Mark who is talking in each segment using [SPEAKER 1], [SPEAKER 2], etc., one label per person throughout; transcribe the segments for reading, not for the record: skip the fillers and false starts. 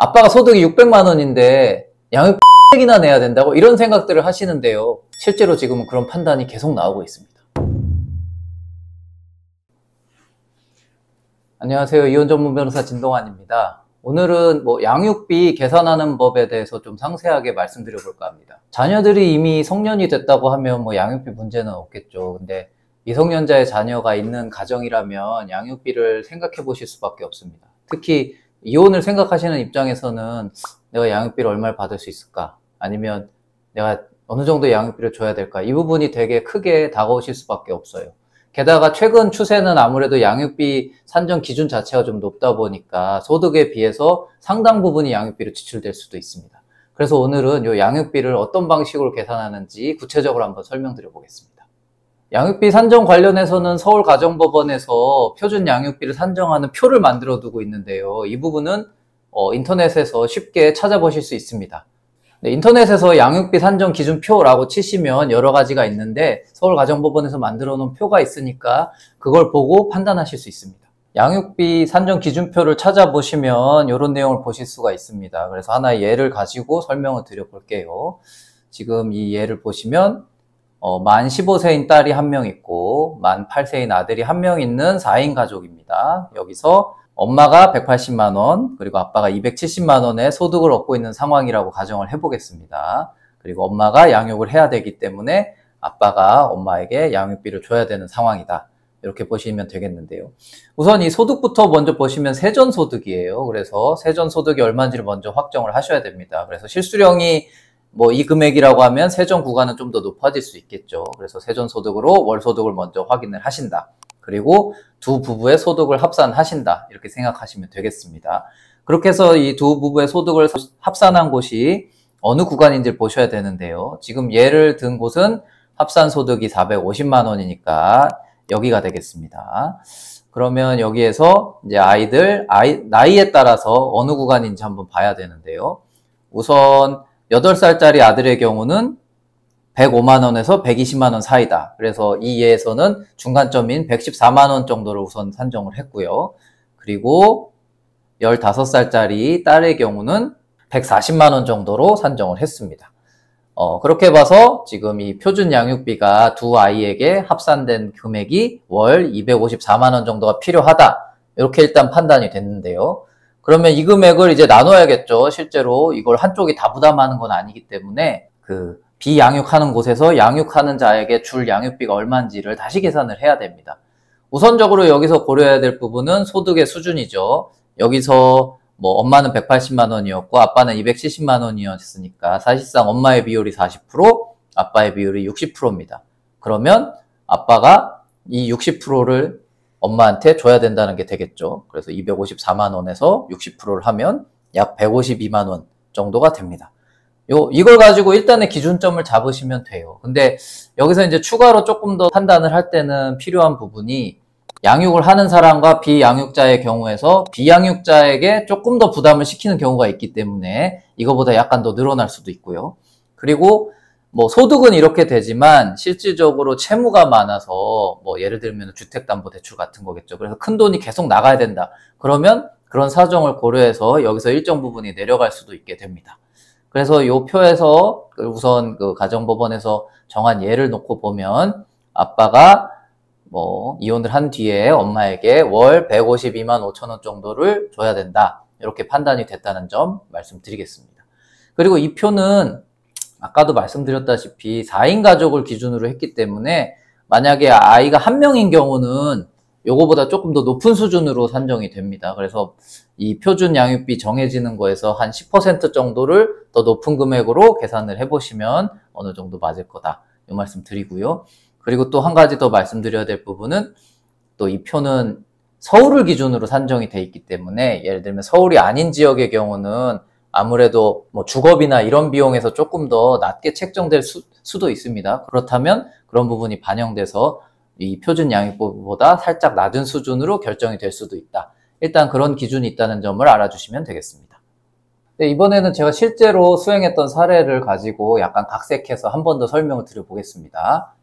[SPEAKER 1] 아빠가 소득이 600만 원인데 양육비나 내야 된다고 이런 생각들을 하시는데요. 실제로 지금은 그런 판단이 계속 나오고 있습니다. 안녕하세요. 이혼 전문 변호사 진동환입니다. 오늘은 양육비 계산하는 법에 대해서 좀 상세하게 말씀드려 볼까 합니다. 자녀들이 이미 성년이 됐다고 하면 양육비 문제는 없겠죠. 근데 미성년자의 자녀가 있는 가정이라면 양육비를 생각해 보실 수밖에 없습니다. 특히 이혼을 생각하시는 입장에서는 내가 양육비를 얼마를 받을 수 있을까? 아니면 내가 어느 정도 양육비를 줘야 될까? 이 부분이 되게 크게 다가오실 수밖에 없어요. 게다가 최근 추세는 아무래도 양육비 산정 기준 자체가 좀 높다 보니까 소득에 비해서 상당 부분이 양육비로 지출될 수도 있습니다. 그래서 오늘은 이 양육비를 어떤 방식으로 계산하는지 구체적으로 한번 설명드려 보겠습니다. 양육비 산정 관련해서는 서울가정법원에서 표준 양육비를 산정하는 표를 만들어 두고 있는데요. 이 부분은 인터넷에서 쉽게 찾아보실 수 있습니다. 인터넷에서 양육비 산정 기준표라고 치시면 여러 가지가 있는데 서울가정법원에서 만들어 놓은 표가 있으니까 그걸 보고 판단하실 수 있습니다. 양육비 산정 기준표를 찾아보시면 이런 내용을 보실 수가 있습니다. 그래서 하나의 예를 가지고 설명을 드려 볼게요. 지금 이 예를 보시면 만 15세인 딸이 1명 있고 만 8세인 아들이 1명 있는 4인 가족입니다. 여기서 엄마가 180만 원, 그리고 아빠가 270만 원의 소득을 얻고 있는 상황이라고 가정을 해보겠습니다. 그리고 엄마가 양육을 해야 되기 때문에 아빠가 엄마에게 양육비를 줘야 되는 상황이다. 이렇게 보시면 되겠는데요. 우선 이 소득부터 먼저 보시면 세전소득이에요. 그래서 세전소득이 얼마인지를 먼저 확정을 하셔야 됩니다. 그래서 실수령이 이 금액이라고 하면 세전 구간은 좀 더 높아질 수 있겠죠. 그래서 세전소득으로 월소득을 먼저 확인을 하신다. 그리고 두 부부의 소득을 합산하신다. 이렇게 생각하시면 되겠습니다. 그렇게 해서 이 두 부부의 소득을 합산한 곳이 어느 구간인지를 보셔야 되는데요. 지금 예를 든 곳은 합산소득이 450만 원이니까 여기가 되겠습니다. 그러면 여기에서 이제 나이에 따라서 어느 구간인지 한번 봐야 되는데요. 우선 8살짜리 아들의 경우는 105만 원에서 120만 원 사이다. 그래서 이 예에서는 중간점인 114만 원 정도를 우선 산정을 했고요. 그리고 15살짜리 딸의 경우는 140만 원 정도로 산정을 했습니다. 그렇게 봐서 지금 이 표준 양육비가 두 아이에게 합산된 금액이 월 254만 원 정도가 필요하다. 이렇게 일단 판단이 됐는데요. 그러면 이 금액을 이제 나눠야겠죠. 실제로 이걸 한쪽이 다 부담하는 건 아니기 때문에 비양육하는 곳에서 양육하는 자에게 줄 양육비가 얼마인지를 다시 계산을 해야 됩니다. 우선적으로 여기서 고려해야 될 부분은 소득의 수준이죠. 여기서 엄마는 180만 원이었고 아빠는 270만 원이었으니까 사실상 엄마의 비율이 40%, 아빠의 비율이 60%입니다. 그러면 아빠가 이 60%를 엄마한테 줘야 된다는 게 되겠죠. 그래서 254만 원에서 60%를 하면 약 152만 원 정도가 됩니다. 이걸 가지고 일단의 기준점을 잡으시면 돼요. 근데 여기서 이제 추가로 조금 더 판단을 할 때는 필요한 부분이 양육을 하는 사람과 비양육자의 경우에서 비양육자에게 조금 더 부담을 시키는 경우가 있기 때문에 이거보다 약간 더 늘어날 수도 있고요. 그리고 소득은 이렇게 되지만 실질적으로 채무가 많아서 예를 들면 주택담보대출 같은 거겠죠. 그래서 큰 돈이 계속 나가야 된다. 그러면 그런 사정을 고려해서 여기서 일정 부분이 내려갈 수도 있게 됩니다. 그래서 이 표에서 우선 가정법원에서 정한 예를 놓고 보면 아빠가 이혼을 한 뒤에 엄마에게 월 152만 5천 원 정도를 줘야 된다. 이렇게 판단이 됐다는 점 말씀드리겠습니다. 그리고 이 표는 아까도 말씀드렸다시피 4인 가족을 기준으로 했기 때문에 만약에 아이가 1명인 경우는 요거보다 조금 더 높은 수준으로 산정이 됩니다. 그래서 이 표준 양육비 정해지는 거에서 한 10% 정도를 더 높은 금액으로 계산을 해보시면 어느 정도 맞을 거다. 이 말씀 드리고요. 그리고 또 한 가지 더 말씀드려야 될 부분은 또 이 표는 서울을 기준으로 산정이 돼 있기 때문에 예를 들면 서울이 아닌 지역의 경우는 아무래도 주거비나 이런 비용에서 조금 더 낮게 책정될 수도 있습니다. 그렇다면 그런 부분이 반영돼서 이 표준 양육비보다 살짝 낮은 수준으로 결정이 될 수도 있다. 일단 그런 기준이 있다는 점을 알아주시면 되겠습니다. 이번에는 제가 실제로 수행했던 사례를 가지고 약간 각색해서 한 번 더 설명을 드려보겠습니다.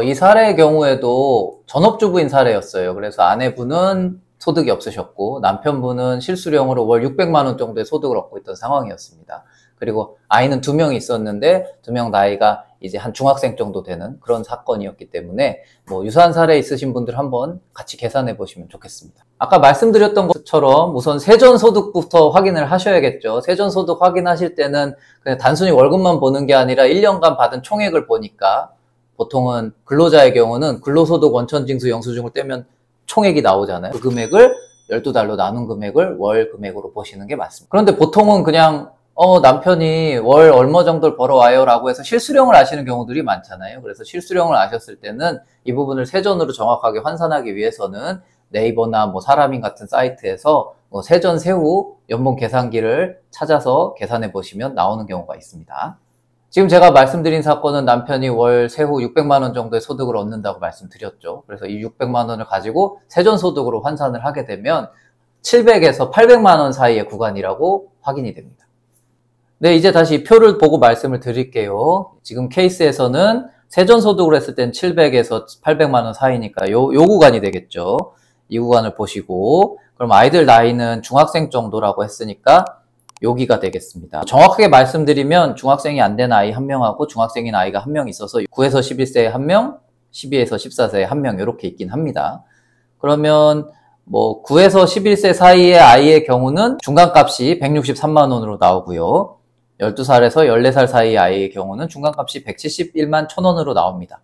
[SPEAKER 1] 이 사례의 경우에도 전업주부인 사례였어요. 그래서 아내분은 소득이 없으셨고 남편분은 실수령으로 월 600만 원 정도의 소득을 얻고 있던 상황이었습니다. 그리고 아이는 2명이 있었는데 2명 나이가 이제 한 중학생 정도 되는 그런 사건이었기 때문에 뭐 유사한 사례 있으신 분들 한번 같이 계산해 보시면 좋겠습니다. 아까 말씀드렸던 것처럼 우선 세전소득부터 확인을 하셔야겠죠. 세전소득 확인하실 때는 그냥 단순히 월급만 보는 게 아니라 1년간 받은 총액을 보니까 보통은 근로자의 경우는 근로소득 원천징수 영수증을 떼면 총액이 나오잖아요. 그 금액을 12달로 나눈 금액을 월 금액으로 보시는 게 맞습니다. 그런데 보통은 그냥 남편이 월 얼마 정도를 벌어와요 라고 해서 실수령을 아시는 경우들이 많잖아요. 그래서 실수령을 아셨을 때는 이 부분을 세전으로 정확하게 환산하기 위해서는 네이버나 뭐 사람인 같은 사이트에서 세전 세후 연봉 계산기를 찾아서 계산해 보시면 나오는 경우가 있습니다. 지금 제가 말씀드린 사건은 남편이 월 세후 600만 원 정도의 소득을 얻는다고 말씀드렸죠. 그래서 이 600만 원을 가지고 세전소득으로 환산을 하게 되면 700에서 800만 원 사이의 구간이라고 확인이 됩니다. 네, 이제 다시 이 표를 보고 말씀을 드릴게요. 지금 케이스에서는 세전소득으로 했을 땐 700에서 800만 원 사이니까 요 구간이 되겠죠. 이 구간을 보시고 그럼 아이들 나이는 중학생 정도라고 했으니까 여기가 되겠습니다. 정확하게 말씀드리면 중학생이 안 된 아이 1명하고 중학생인 아이가 1명 있어서 9에서 11세에 1명, 12에서 14세에 1명 이렇게 있긴 합니다. 그러면 뭐 9에서 11세 사이의 아이의 경우는 중간값이 163만 원으로 나오고요. 12살에서 14살 사이의 아이의 경우는 중간값이 171만 1,000원으로 나옵니다.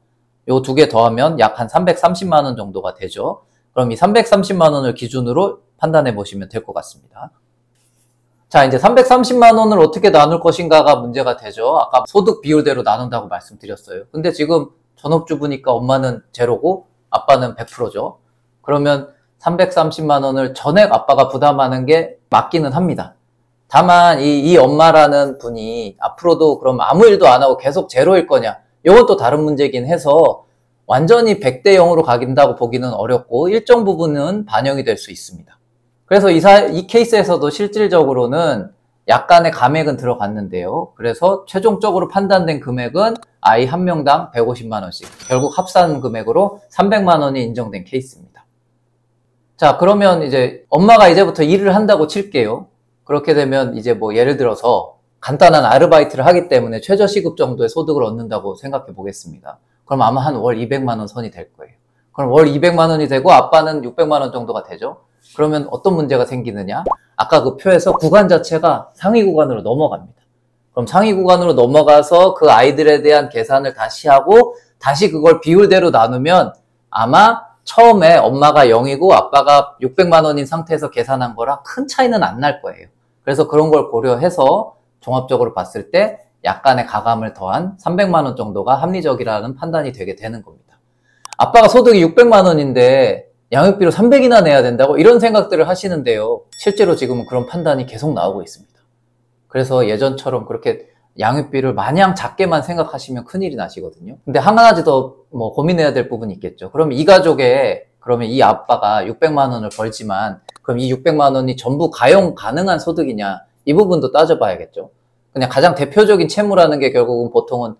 [SPEAKER 1] 요 두 개 더하면 약 한 330만 원 정도가 되죠. 그럼 이 330만 원을 기준으로 판단해 보시면 될 것 같습니다. 자, 이제 330만 원을 어떻게 나눌 것인가가 문제가 되죠. 아까 소득 비율대로 나눈다고 말씀드렸어요. 근데 지금 전업주부니까 엄마는 제로고 아빠는 100%죠. 그러면 330만 원을 전액 아빠가 부담하는 게 맞기는 합니다. 다만 이 엄마라는 분이 앞으로도 그럼 아무 일도 안 하고 계속 제로일 거냐, 이건 또 다른 문제긴 해서 완전히 100대 0으로 가긴다고 보기는 어렵고 일정 부분은 반영이 될 수 있습니다. 그래서 이 케이스에서도 실질적으로는 약간의 감액은 들어갔는데요. 그래서 최종적으로 판단된 금액은 아이 한 명당 150만 원씩, 결국 합산 금액으로 300만 원이 인정된 케이스입니다. 자, 그러면 이제 엄마가 이제부터 일을 한다고 칠게요. 그렇게 되면 이제 뭐 예를 들어서 간단한 아르바이트를 하기 때문에 최저시급 정도의 소득을 얻는다고 생각해 보겠습니다. 그럼 아마 한 월 200만 원 선이 될 거예요. 그럼 월 200만 원이 되고 아빠는 600만 원 정도가 되죠. 그러면 어떤 문제가 생기느냐? 아까 그 표에서 구간 자체가 상위 구간으로 넘어갑니다. 그럼 상위 구간으로 넘어가서 그 아이들에 대한 계산을 다시 하고 다시 그걸 비율대로 나누면 아마 처음에 엄마가 0이고 아빠가 600만 원인 상태에서 계산한 거랑 큰 차이는 안 날 거예요. 그래서 그런 걸 고려해서 종합적으로 봤을 때 약간의 가감을 더한 300만 원 정도가 합리적이라는 판단이 되게 되는 겁니다. 아빠가 소득이 600만 원인데 양육비로 300이나 내야 된다고 이런 생각들을 하시는데요. 실제로 지금은 그런 판단이 계속 나오고 있습니다. 그래서 예전처럼 그렇게 양육비를 마냥 작게만 생각하시면 큰일이 나시거든요. 근데 한 가지 더 뭐 고민해야 될 부분이 있겠죠. 그럼 이 가족에, 그러면 이 아빠가 600만 원을 벌지만 그럼 이 600만 원이 전부 가용 가능한 소득이냐, 이 부분도 따져봐야겠죠. 그냥 가장 대표적인 채무라는 게 결국은 보통은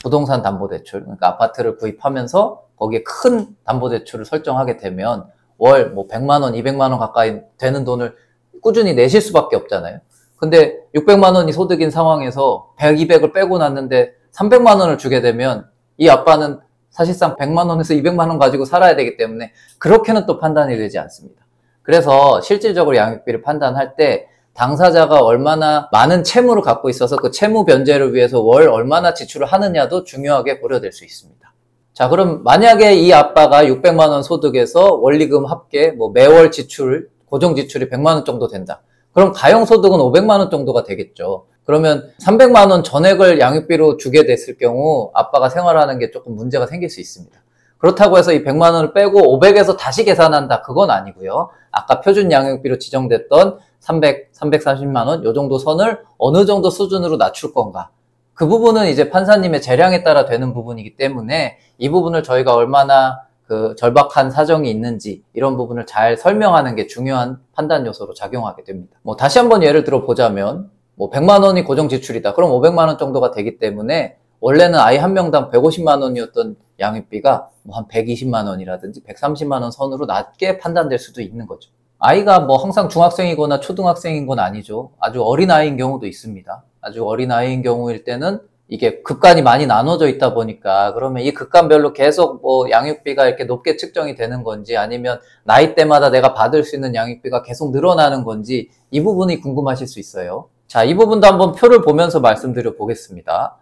[SPEAKER 1] 부동산 담보대출, 그러니까 아파트를 구입하면서 거기에 큰 담보대출을 설정하게 되면 월 뭐 100만 원, 200만 원 가까이 되는 돈을 꾸준히 내실 수밖에 없잖아요. 근데 600만 원이 소득인 상황에서 100, 200을 빼고 났는데 300만 원을 주게 되면 이 아빠는 사실상 100만 원에서 200만 원 가지고 살아야 되기 때문에 그렇게는 또 판단이 되지 않습니다. 그래서 실질적으로 양육비를 판단할 때 당사자가 얼마나 많은 채무를 갖고 있어서 그 채무 변제를 위해서 월 얼마나 지출을 하느냐도 중요하게 고려될 수 있습니다. 자, 그럼 만약에 이 아빠가 600만 원 소득에서 원리금 합계 뭐 매월 지출, 고정 지출이 100만 원 정도 된다. 그럼 가용소득은 500만 원 정도가 되겠죠. 그러면 300만 원 전액을 양육비로 주게 됐을 경우 아빠가 생활하는 게 조금 문제가 생길 수 있습니다. 그렇다고 해서 이 100만 원을 빼고 500에서 다시 계산한다, 그건 아니고요. 아까 표준 양육비로 지정됐던 300, 330만 원 요 정도 선을 어느 정도 수준으로 낮출 건가, 그 부분은 이제 판사님의 재량에 따라 되는 부분이기 때문에 이 부분을 저희가 얼마나 그 절박한 사정이 있는지 이런 부분을 잘 설명하는 게 중요한 판단 요소로 작용하게 됩니다. 뭐 다시 한번 예를 들어 보자면 뭐 100만 원이 고정 지출이다. 그럼 500만 원 정도가 되기 때문에 원래는 아이 한 명당 150만 원이었던 양육비가 뭐 한 120만 원이라든지 130만 원 선으로 낮게 판단될 수도 있는 거죠. 아이가 뭐 항상 중학생이거나 초등학생인 건 아니죠. 아주 어린 아이인 경우도 있습니다. 아주 어린 아이인 경우일 때는 이게 급간이 많이 나눠져 있다 보니까 그러면 이 급간별로 계속 뭐 양육비가 이렇게 높게 측정이 되는 건지 아니면 나이대마다 내가 받을 수 있는 양육비가 계속 늘어나는 건지 이 부분이 궁금하실 수 있어요. 자, 이 부분도 한번 표를 보면서 말씀드려 보겠습니다.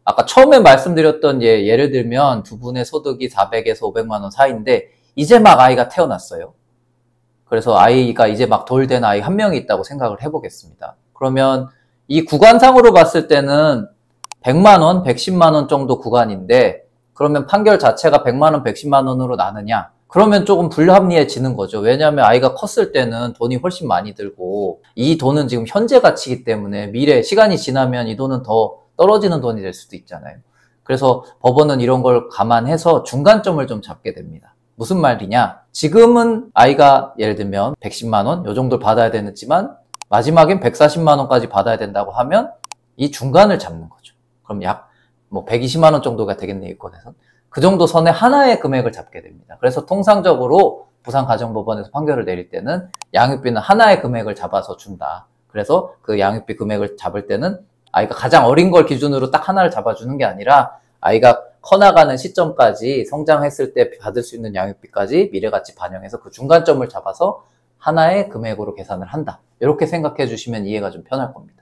[SPEAKER 1] 아까 처음에 말씀드렸던 예를 들면 두 분의 소득이 400에서 500만 원 사이인데 이제 막 아이가 태어났어요. 그래서 아이가 이제 막 돌 된 아이 한 명이 있다고 생각을 해보겠습니다. 그러면 이 구간상으로 봤을 때는 100만 원, 110만 원 정도 구간인데 그러면 판결 자체가 100만 원, 110만 원으로 나느냐? 그러면 조금 불합리해지는 거죠. 왜냐하면 아이가 컸을 때는 돈이 훨씬 많이 들고 이 돈은 지금 현재 가치이기 때문에 미래, 시간이 지나면 이 돈은 더 떨어지는 돈이 될 수도 있잖아요. 그래서 법원은 이런 걸 감안해서 중간점을 좀 잡게 됩니다. 무슨 말이냐? 지금은 아이가 예를 들면 110만 원, 요 정도를 받아야 되지만 마지막엔 140만 원까지 받아야 된다고 하면 이 중간을 잡는 거죠. 그럼 약 뭐 120만 원 정도가 되겠네요, 이권에선. 그 정도 선에 하나의 금액을 잡게 됩니다. 그래서 통상적으로 부산가정법원에서 판결을 내릴 때는 양육비는 하나의 금액을 잡아서 준다. 그래서 그 양육비 금액을 잡을 때는 아이가 가장 어린 걸 기준으로 딱 하나를 잡아주는 게 아니라 아이가 커나가는 시점까지 성장했을 때 받을 수 있는 양육비까지 미래가치 반영해서 그 중간점을 잡아서 하나의 금액으로 계산을 한다. 이렇게 생각해 주시면 이해가 좀 편할 겁니다.